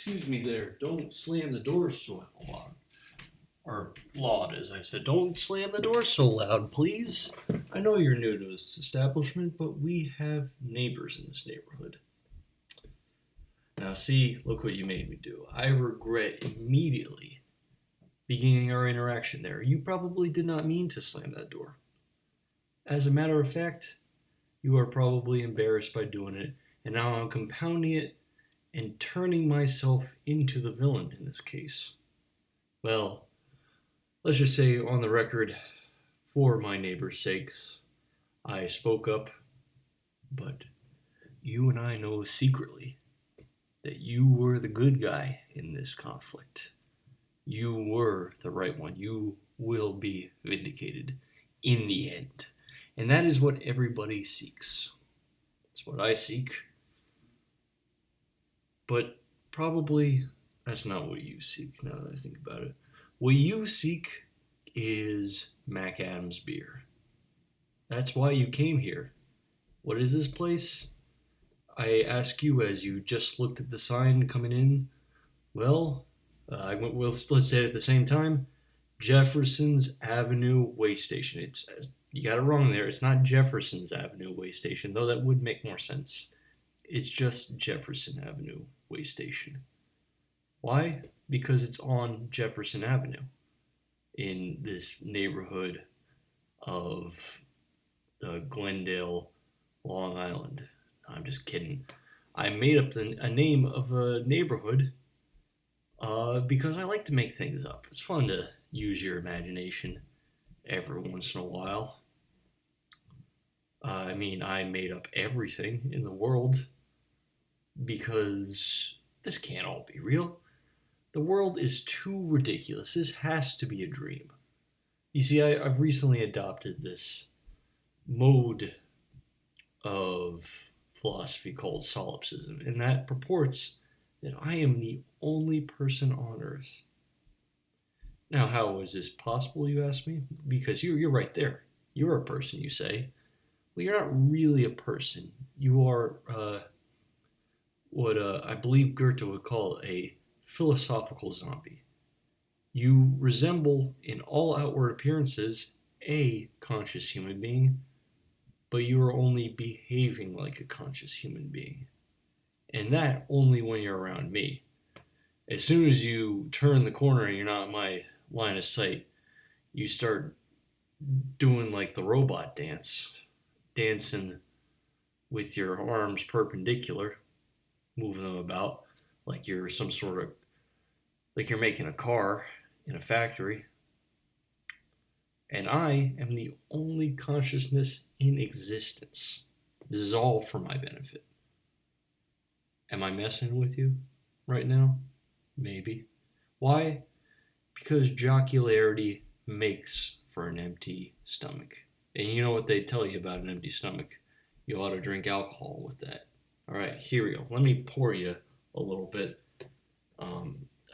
Excuse me there. Don't slam the door so loud. Or loud, as I said. Don't slam the door so loud, please. I know you're new to this establishment, but we have neighbors in this neighborhood. Now see, look what you made me do. I regret immediately beginning our interaction there. You probably did not mean to slam that door. As a matter of fact, you are probably embarrassed by doing it, and now I'm compounding it and turning myself into the villain in this case. Well, let's just say on the record, for my neighbor's sakes, I spoke up, but you and I know secretly that you were the good guy in this conflict. You were the right one. You will be vindicated in the end. And that is what everybody seeks. That's what I seek. But probably that's not what you seek, now that I think about it. What you seek is Mac Adams beer. That's why you came here. What is this place? I ask you as you just looked at the sign coming in. Well, let's say it at the same time. Jefferson's Avenue Waystation. It's you got it wrong there. It's not Jefferson's Avenue Waystation, though that would make more sense. It's just Jefferson Avenue Waystation. Why? Because it's on Jefferson Avenue in this neighborhood of Glendale, Long Island. I'm just kidding. I made up a name of a neighborhood because I like to make things up. It's fun to use your imagination every once in a while. I made up everything in the world because this can't all be real. The world is too ridiculous. This has to be a dream. You see, I've recently adopted this mode of philosophy called solipsism, and that purports that I am the only person on Earth. Now, how is this possible, you ask me? Because you're right there. You're a person, you say. Well, you're not really a person. You are what I believe Goethe would call a philosophical zombie. You resemble, in all outward appearances, a conscious human being, but you are only behaving like a conscious human being. And that only when you're around me. As soon as you turn the corner and you're not in my line of sight, you start doing like the robot dance, dancing with your arms perpendicular, moving them about like you're like you're making a car in a factory. And I am the only consciousness in existence. This is all for my benefit. Am I messing with you right now? Maybe. Why? Because jocularity makes for an empty stomach. And you know what they tell you about an empty stomach? You ought to drink alcohol with that. All right, here we go. Let me pour you a little bit.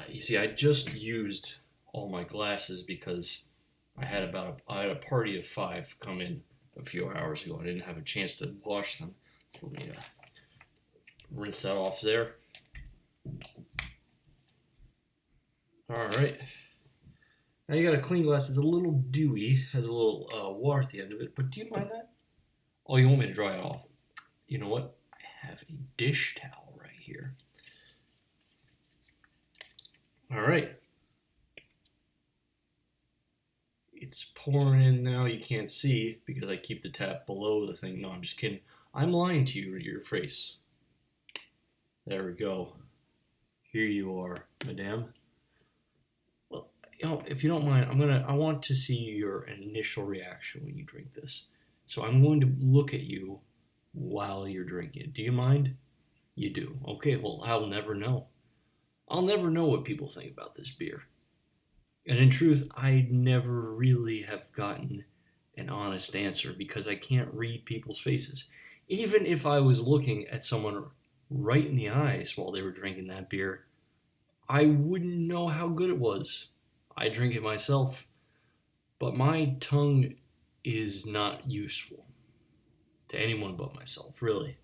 You see, I just used all my glasses because I had a party of 5 come in a few hours ago. I didn't have a chance to wash them. So let me rinse that off there. All right. Now you got a clean glass. It's a little dewy, has a little water at the end of it. But do you mind that? Oh, you want me to dry it off? You know what? I have a dish towel right here. All right. It's pouring in now. You can't see because I keep the tap below the thing. No, I'm just kidding. I'm lying to you, your face. There we go. Here you are, madame. Well, if you don't mind, I want to see your initial reaction when you drink this. So I'm going to look at you while you're drinking it. Do you mind? You do. Okay, well, I'll never know. I'll never know what people think about this beer. And in truth, I never really have gotten an honest answer because I can't read people's faces. Even if I was looking at someone right in the eyes while they were drinking that beer, I wouldn't know how good it was. I drink it myself, but my tongue is not useful to anyone but myself, really.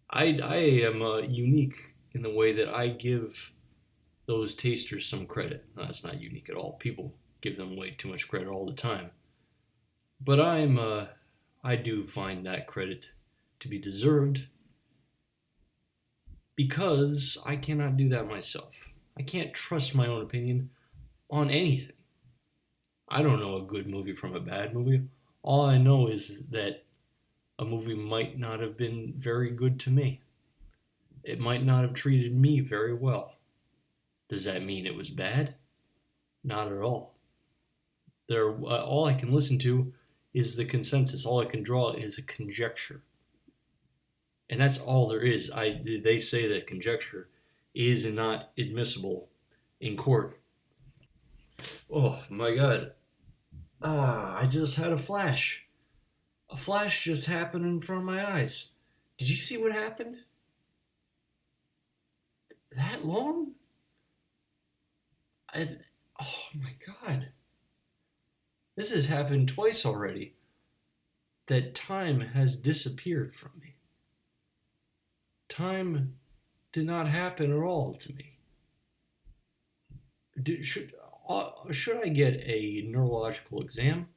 I am unique in the way that I give those tasters some credit. No, that's not unique at all. People give them way too much credit all the time. But I do find that credit to be deserved because I cannot do that myself. I can't trust my own opinion on anything. I don't know a good movie from a bad movie. All I know is that a movie might not have been very good to me. It might not have treated me very well. Does that mean it was bad? Not at all. All I can listen to is the consensus. All I can draw is a conjecture. And that's all there is. They say that conjecture is not admissible in court. Oh my God. I just had a flash. A flash just happened in front of my eyes. Did you see what happened? That long? Oh my God. This has happened twice already. That time has disappeared from me. Time did not happen at all to me. Should I get a neurological exam?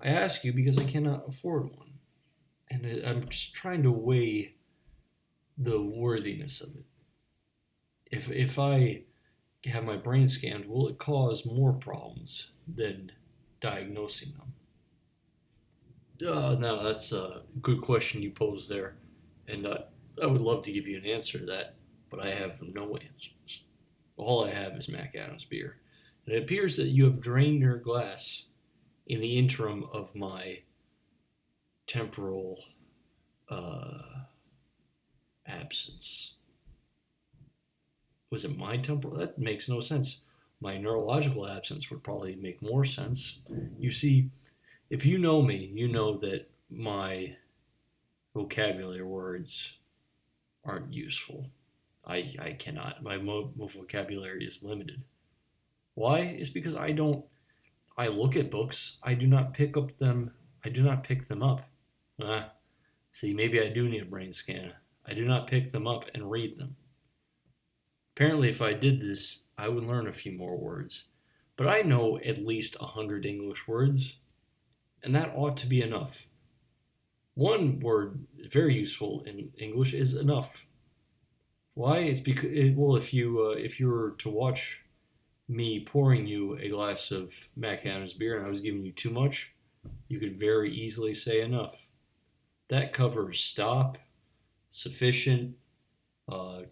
I ask you because I cannot afford one. And I'm just trying to weigh the worthiness of it. If I have my brain scanned, will it cause more problems than diagnosing them? No, that's a good question you posed there. And I would love to give you an answer to that, but I have no answers. All I have is Mac Adams beer. And it appears that you have drained your glass in the interim of my temporal absence. Was it my temporal? That makes no sense. My neurological absence would probably make more sense. You see, if you know me, you know that my vocabulary words aren't useful. I cannot. My vocabulary is limited. Why? It's because I look at books. I do not pick them up. See, maybe I do need a brain scan. I do not pick them up and read them. Apparently, if I did this, I would learn a few more words. But I know at least 100 English words, and that ought to be enough. One word very useful in English is enough. Why? It's because if you were to watch me pouring you a glass of Mac Adams beer and I was giving you too much, you could very easily say enough. That covers stop, sufficient,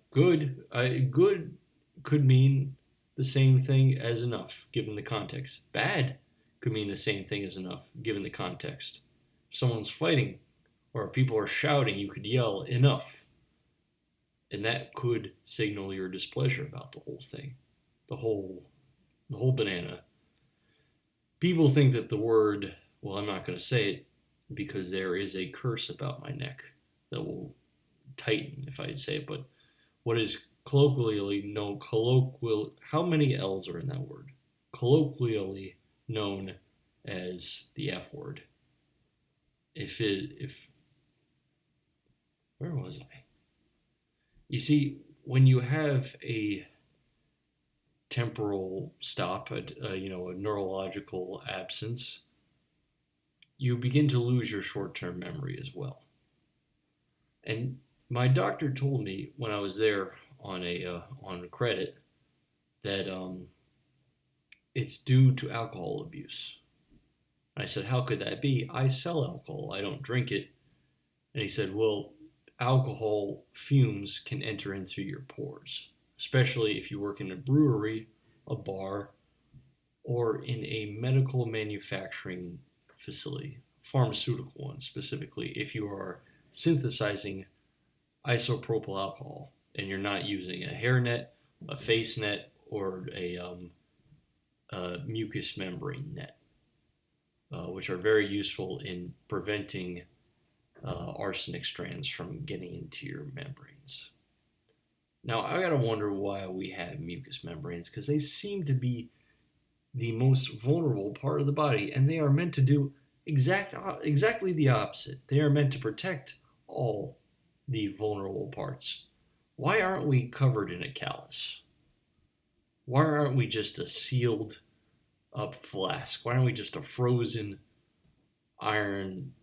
good. Good could mean the same thing as enough, given the context. Bad could mean the same thing as enough, given the context. If someone's fighting, or if people are shouting, you could yell, enough. And that could signal your displeasure about the whole thing. The whole banana. People think that the word, well, I'm not going to say it, because there is a curse about my neck that will tighten if I say it, but what is colloquially known, how many L's are in that word? Colloquially known as the F word. Where was I? You see, when you have a temporal stop, a neurological absence, you begin to lose your short-term memory as well. And my doctor told me when I was there on a credit that it's due to alcohol abuse. And I said, how could that be? I sell alcohol. I don't drink it. And he said, well, alcohol fumes can enter in through your pores, especially if you work in a brewery, a bar, or in a medical manufacturing facility, pharmaceutical one specifically, if you are synthesizing isopropyl alcohol and you're not using a hairnet, a face net, or a mucous membrane net, which are very useful in preventing arsenic strands from getting into your membranes. Now, I gotta wonder why we have mucous membranes, because they seem to be the most vulnerable part of the body, and they are meant to do exactly the opposite. They are meant to protect all the vulnerable parts. Why aren't we covered in a callus? Why aren't we just a sealed up flask? Why aren't we just a frozen iron,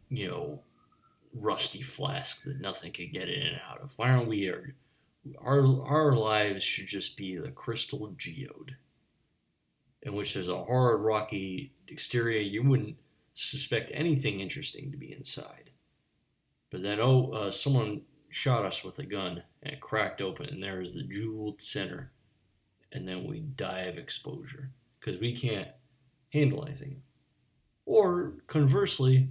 rusty flask that nothing could get in and out of? Why aren't we our lives should just be the crystal geode, in which there's a hard, rocky exterior. You wouldn't suspect anything interesting to be inside. But then, someone shot us with a gun, and it cracked open, and there is the jeweled center. And then we die of exposure because we can't handle anything. Or conversely,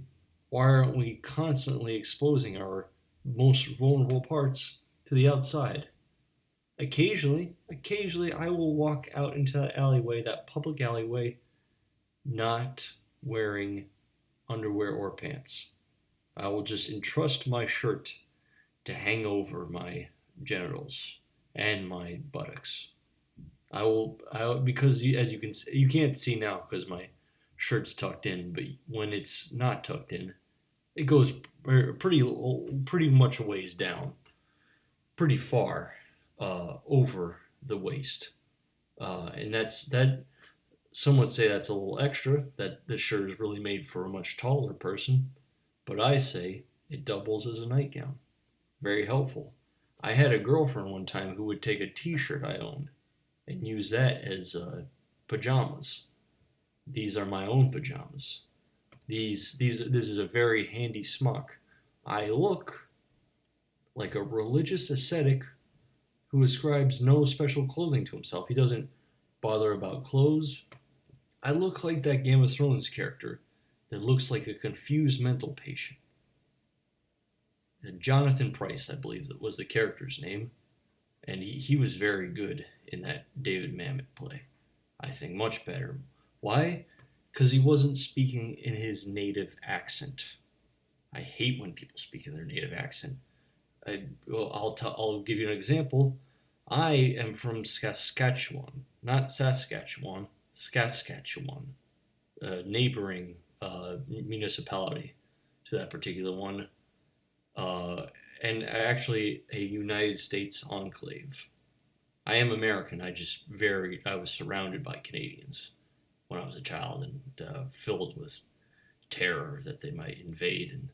why aren't we constantly exposing our most vulnerable parts to the outside? Occasionally, I will walk out into that alleyway, that public alleyway, not wearing underwear or pants. I will just entrust my shirt to hang over my genitals and my buttocks. Because as you can see, you can't see now because my shirt's tucked in, but when it's not tucked in, it goes pretty much a ways down, pretty far over the waist, and that. Some would say that's a little extra. That this shirt is really made for a much taller person, but I say it doubles as a nightgown. Very helpful. I had a girlfriend one time who would take a T-shirt I owned and use that as pajamas. These are my own pajamas. This is a very handy smock. I look like a religious ascetic who ascribes no special clothing to himself. He doesn't bother about clothes. I look like that Game of Thrones character that looks like a confused mental patient. Jonathan Pryce, I believe that was the character's name, and he was very good in that David Mamet play. I think much better. Why? Because he wasn't speaking in his native accent. I hate when people speak in their native accent. I'll give you an example. I am from Saskatchewan, not Saskatchewan, Skaskatchewan, neighboring municipality to that particular one, and actually a United States enclave. I am American. I was surrounded by Canadians when I was a child and filled with terror that they might invade and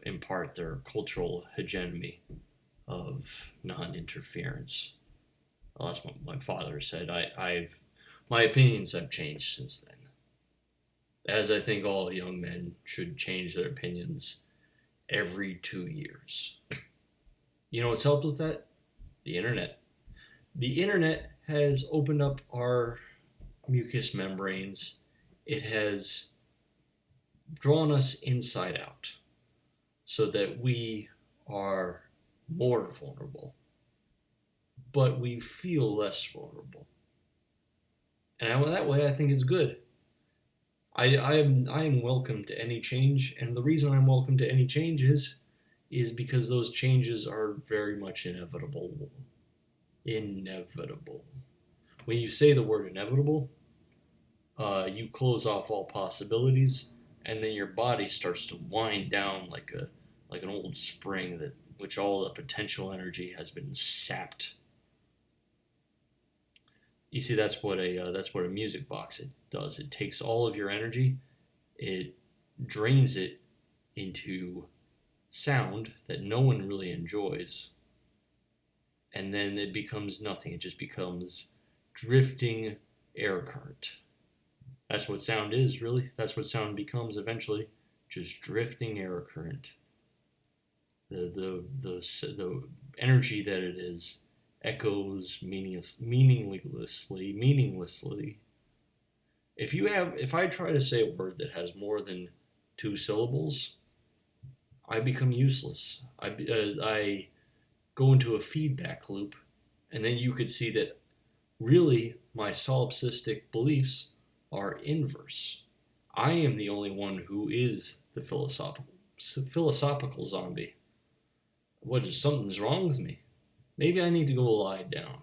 impart their cultural hegemony of non-interference. Well, that's what my father said. My opinions have changed since then, as I think all young men should change their opinions every 2 years. You know what's helped with that? The internet. The internet has opened up our mucous membranes. It has drawn us inside out so that we are more vulnerable, but we feel less vulnerable. And that way I think it's good. I am welcome to any change, and the reason I'm welcome to any changes is because those changes are very much inevitable. Inevitable. When you say the word inevitable, you close off all possibilities, and then your body starts to wind down like an old spring which all the potential energy has been sapped. You see, that's what a music box it does. It takes all of your energy, it drains it into sound that no one really enjoys, and then it becomes nothing. It just becomes drifting air current. That's what sound is, really. That's what sound becomes eventually, just drifting air current. The energy that it is echoes meaninglessly. If I try to say a word that has more than 2 syllables, I become useless. I go into a feedback loop, and then you could see that really my solipsistic beliefs are inverse. I am the only one who is the philosophical zombie. Something's wrong with me. Maybe I need to go lie down.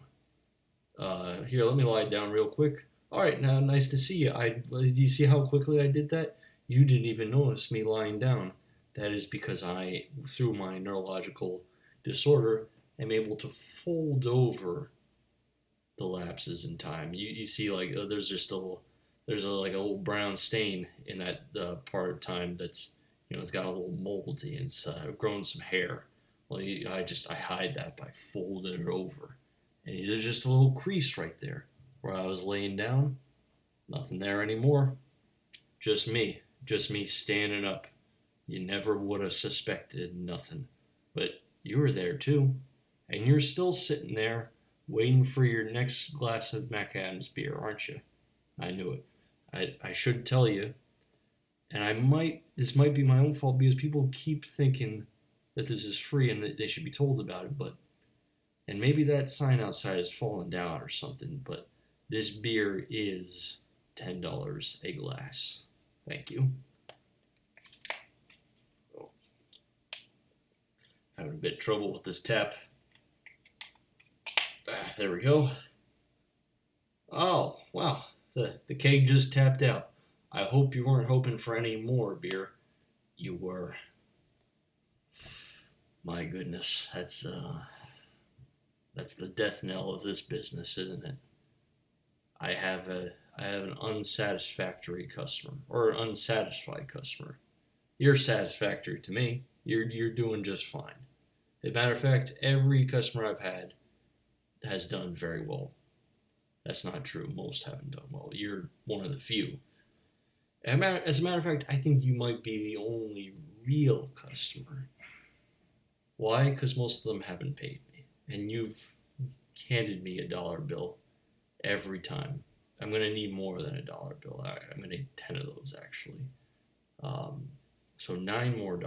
Here, let me lie down real quick. All right, now, nice to see you. Do you see how quickly I did that? You didn't even notice me lying down. That is because I, through my neurological disorder, am able to fold over the lapses in time. You see like there's just a little there's like a little brown stain in that part of time that's it's got a little moldy and it's grown some hair. Well, I hide that by folding it over, and there's just a little crease right there where I was laying down. Nothing there anymore. Just me standing up. You never would have suspected nothing, but you were there too, and you're still sitting there waiting for your next glass of Macadam's beer, aren't you? I knew it. I should tell you, and this might be my own fault because people keep thinking that this is free and that they should be told about it, and maybe that sign outside has fallen down or something, but this beer is $10 a glass. Thank you. Oh. Having a bit of trouble with this tap. There we go. Oh, wow. The keg just tapped out. I hope you weren't hoping for any more beer. You were. My goodness, that's the death knell of this business, isn't it? I have an unsatisfactory customer or an unsatisfied customer. You're satisfactory to me. You're doing just fine. As a matter of fact, every customer I've had has done very well. That's not true. Most haven't done well. You're one of the few. As a matter of fact, I think you might be the only real customer. Why? Because most of them haven't paid me. And you've handed me a dollar bill every time. I'm going to need more than a dollar bill. I'm going to need 10 of those, actually. So $9 more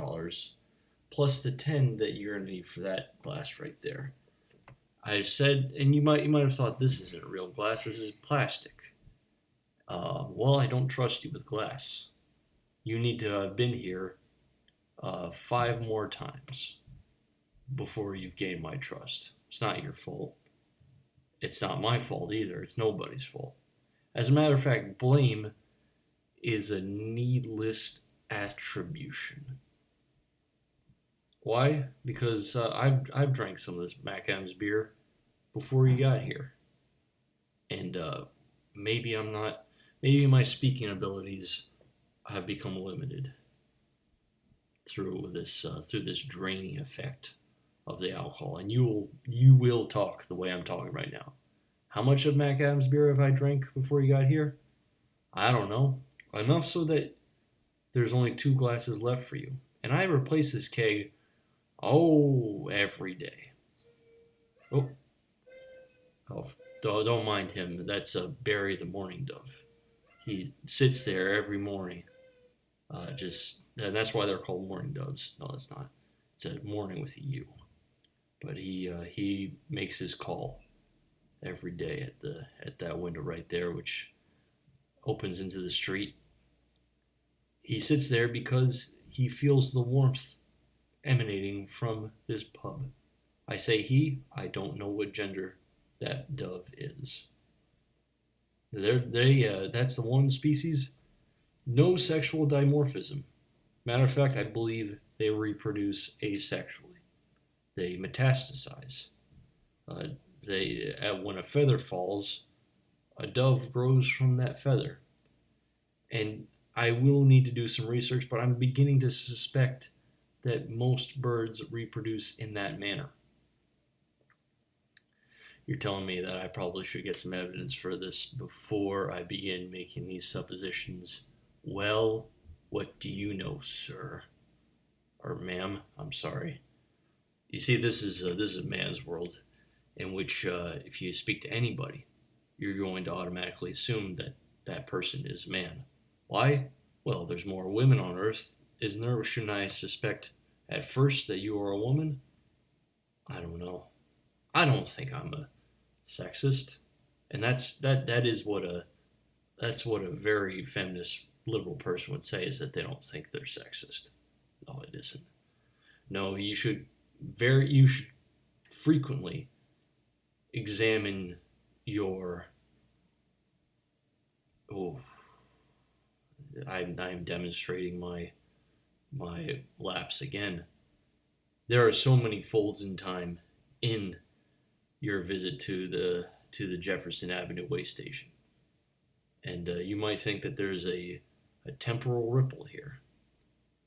plus the 10 that you're going to need for that glass right there. I've said, and you might have thought this isn't real glass. This is plastic. Well, I don't trust you with glass. You need to have been here 5 more times before you've gained my trust. It's not your fault. It's not my fault either. It's nobody's fault. As a matter of fact, blame is a needless attribution. Why? Because I've drank some of this Macadam's beer before you got here, and maybe my speaking abilities have become limited through this draining effect of the alcohol, and you will talk the way I'm talking right now. How much of Macadam's beer have I drank before you got here? I don't know. Enough so that there's only 2 glasses left for you, and I replace this keg every day. Oh, don't mind him. That's Barry the Morning Dove. He sits there every morning. And that's why they're called morning doves. No, that's not. It's a morning with a U. But he makes his call every day at that window right there, which opens into the street. He sits there because he feels the warmth emanating from this pub. I say he. I don't know what gender that dove is. That's the one species. No sexual dimorphism. Matter of fact, I believe they reproduce asexually. They metastasize. When a feather falls, a dove grows from that feather. And I will need to do some research, but I'm beginning to suspect that most birds reproduce in that manner. You're telling me that I probably should get some evidence for this before I begin making these suppositions. Well, what do you know, sir? Or ma'am, I'm sorry. You see, this is a man's world in which if you speak to anybody, you're going to automatically assume that that person is a man. Why? Well, there's more women on Earth, isn't there? Shouldn't I suspect at first that you are a woman? I don't know. I don't think I'm a sexist, and that's what a very feminist liberal person would say, is that they don't think they're sexist. No, it isn't. No, you should frequently examine your. I'm demonstrating my lapse again. There are so many folds in time in your visit to to the Jefferson Avenue Waystation. And you might think that there's a temporal ripple here.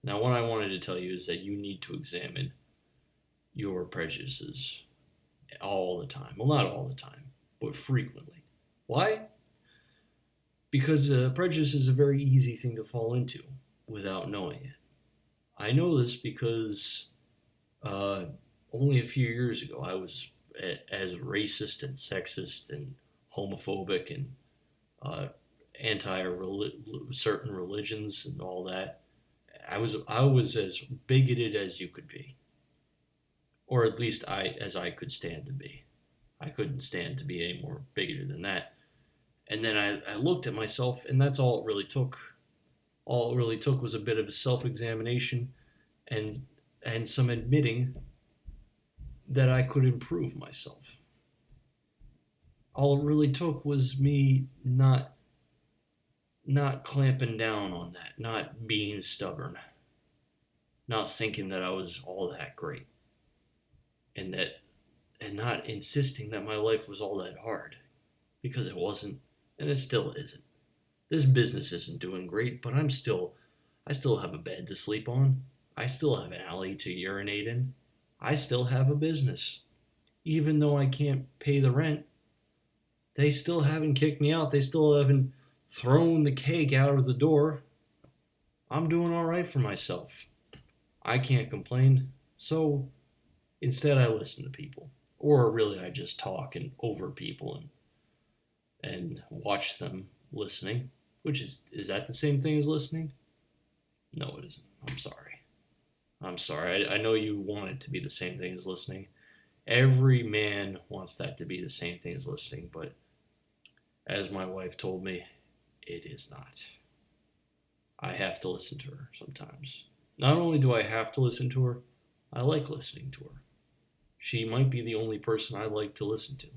Now, what I wanted to tell you is that you need to examine your prejudices all the time. Well, not all the time, but frequently. Why? Because prejudice is a very easy thing to fall into without knowing it. I know this because only a few years ago I was as racist and sexist and homophobic and anti certain religions and all that. I was as bigoted as you could be, or at least as I could stand to be. I couldn't stand to be any more bigoted than that. And then I looked at myself, and that's all it really took. All it really took was a bit of a self-examination and some admitting that I could improve myself. All it really took was me not clamping down on that, not being stubborn, not thinking that I was all that great, and not insisting that my life was all that hard, because it wasn't, and it still isn't. This business isn't doing great, but I still have a bed to sleep on. I still have an alley to urinate in. I still have a business. Even though I can't pay the rent, they still haven't kicked me out. They still haven't thrown the cake out of the door. I'm doing all right for myself. I can't complain. So instead I listen to people. Or really I just talk and over people and watch them listening. Which is that the same thing as listening? No, it isn't. I'm sorry. I know you want it to be the same thing as listening. Every man wants that to be the same thing as listening, but as my wife told me, it is not. I have to listen to her sometimes. Not only do I have to listen to her, I like listening to her. She might be the only person I like to listen to.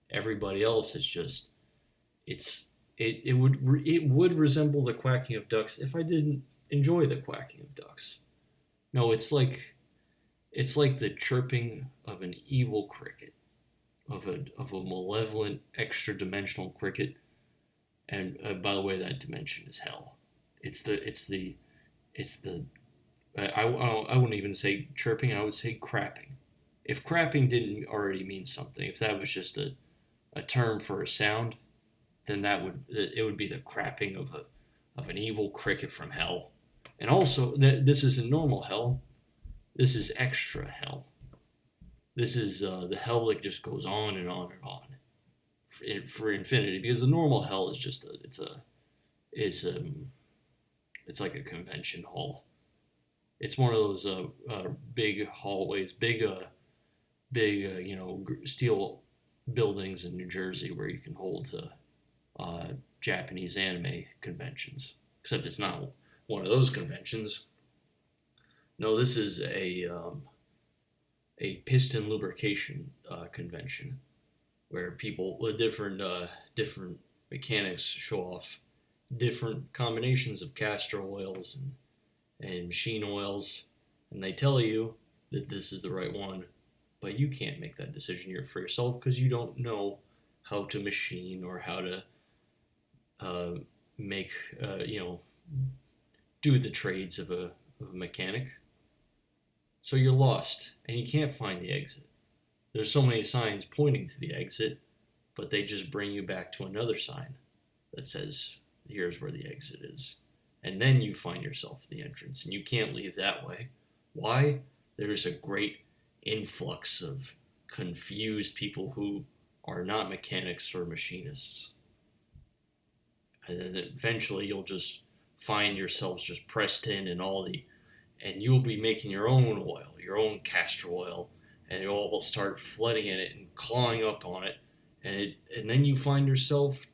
Everybody else is just, it would resemble the quacking of ducks if I didn't enjoy the quacking of ducks. No, it's like the chirping of an evil cricket, of a malevolent extra-dimensional cricket. And by the way, that dimension is hell. I wouldn't even say chirping. I would say crapping. If crapping didn't already mean something, if that was just a term for a sound, then it would be the crapping of an evil cricket from hell. And also, this isn't normal hell. This is extra hell. This is the hell that just goes on and on and on for infinity. Because the normal hell is just it's like a convention hall. It's one of those big hallways, big steel buildings in New Jersey where you can hold Japanese anime conventions. Except it's not one of those conventions. No, this is a piston lubrication convention where people with different mechanics show off different combinations of castor oils and machine oils, and they tell you that this is the right one, but you can't make that decision for yourself because you don't know how to machine or how to make do the trades of a mechanic. So you're lost and you can't find the exit. There's so many signs pointing to the exit, but they just bring you back to another sign that says here's where the exit is. And then you find yourself at the entrance, and you can't leave that way. Why? There's a great influx of confused people who are not mechanics or machinists. And then eventually you'll just find yourselves just pressed in and you'll be making your own oil, your own castor oil, and you'll all start flooding in it and clawing up on it. And then you find yourself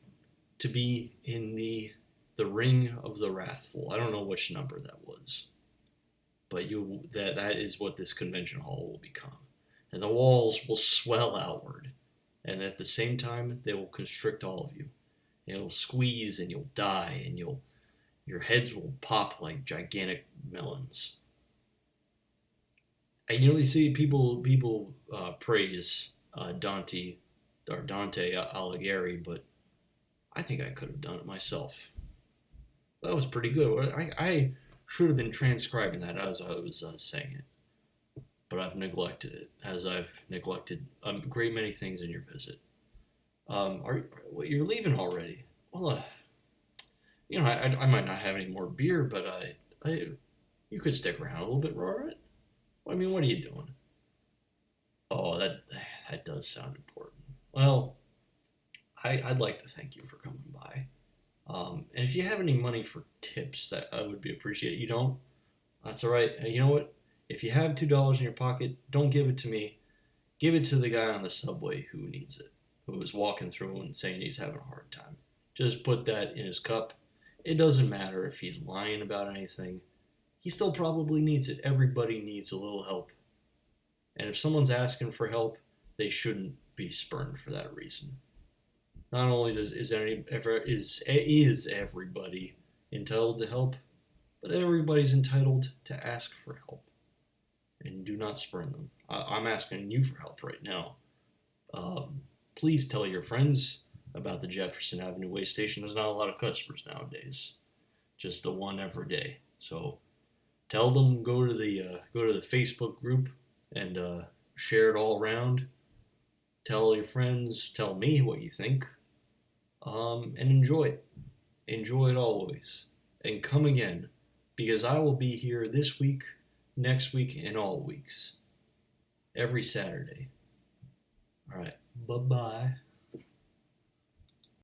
to be in the ring of the wrathful. I don't know which number that was, but that is what this convention hall will become. And the walls will swell outward, and at the same time they will constrict all of you. And it'll squeeze, and you'll die, and your heads will pop like gigantic melons. And you see people praise Dante or Dante Alighieri, but I think I could have done it myself. That was pretty good. I should have been transcribing that as I was saying it, but I've neglected it, as I've neglected a great many things in your visit. You're leaving already? Well, I might not have any more beer, but you could stick around a little bit, Robert. I mean, what are you doing? Oh, that does sound important. Well, I'd like to thank you for coming by. And if you have any money for tips, that I would be appreciated. You don't? That's all right. You know what? If you have $2 in your pocket, don't give it to me. Give it to the guy on the subway who needs it, who is walking through and saying he's having a hard time. Just put that in his cup. It doesn't matter if he's lying about anything. He still probably needs it. Everybody needs a little help. And if someone's asking for help, they shouldn't be spurned for that reason. Not only is everybody entitled to help, but everybody's entitled to ask for help. And do not spurn them. I'm asking you for help right now. Please tell your friends about the Jefferson Avenue Waystation. There's not a lot of customers nowadays, just the one every day. So tell them, go to the Facebook group and share it all around. Tell your friends, tell me what you think, and enjoy it. Enjoy it always, and come again, because I will be here this week, next week, and all weeks, every Saturday. All right, bye-bye.